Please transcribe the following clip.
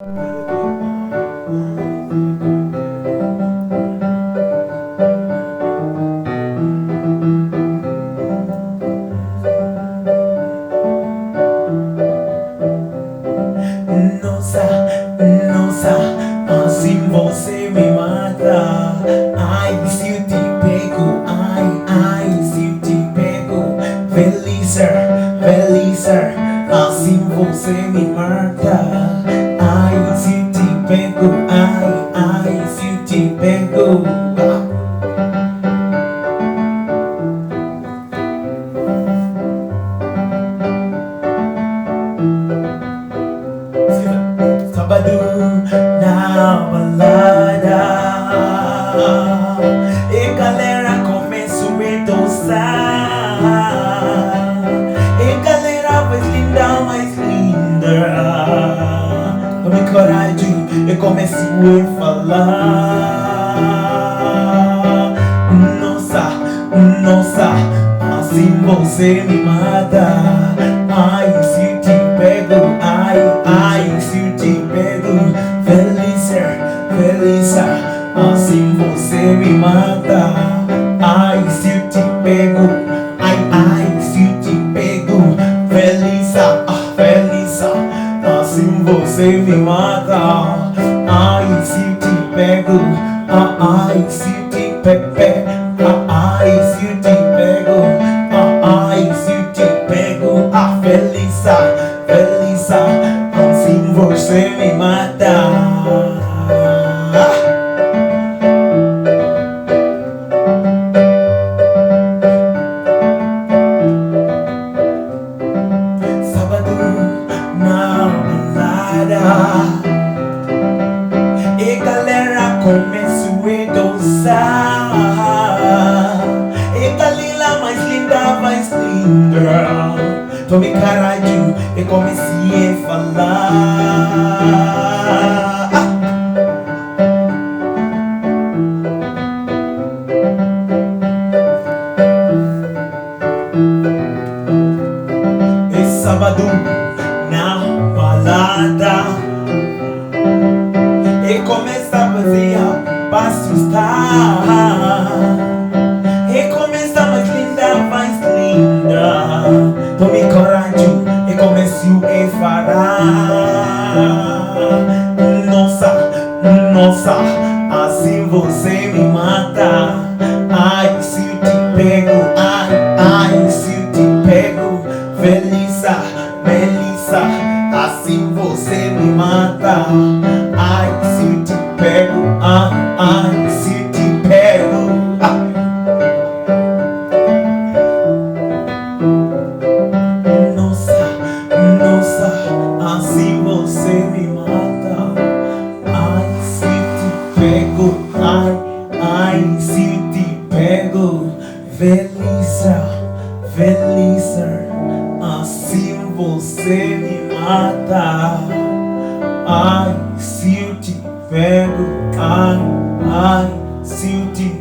Nnosa, Nnosa, assim você me mata. Ai, se eu te pego, ai, se eu te pego. Felizer, Felizer, assim você me mata. Ai, se eu te pego, ai, se eu te pego. Sabado na balada, e galera começou a dançar. E galera mais linda, mais linda. Tomei coragem e comecei a falar. Nossa, nossa, assim você me mata. Ai, se eu te pego, ai, se eu te pego. Felizer, Felizer, assim você me mata. Ai, se eu te pego, ai, se eu te pego. Felizer, Felizer, assim você me mata. Ai, se eu te pego, ai, se eu te pego. Ai, se eu te pego, ai, se eu te pego. Feliza, Feliza, assim você me mata. Sábado na balada, e galera começou a dançar. E galera mais linda, mais linda. Tomei coragem e comecei a falar. E sábado na balada, e começa a fazer pra assustar. E começa mais linda, mais linda. Tomei coragem e comecei a falar. Nossa, nossa, assim você me mata. Ai, se eu te pego, ai, se eu te pego. Felisa, Melissa, assim você me mata. Ai, se eu te pego, ai, se eu te pego. Nossa, nossa, assim você me mata. Ai, se eu te pego, ai, se eu te pego. Felizer, Felizer, assim você me mata. Ai, se eu te pego, ai, se eu te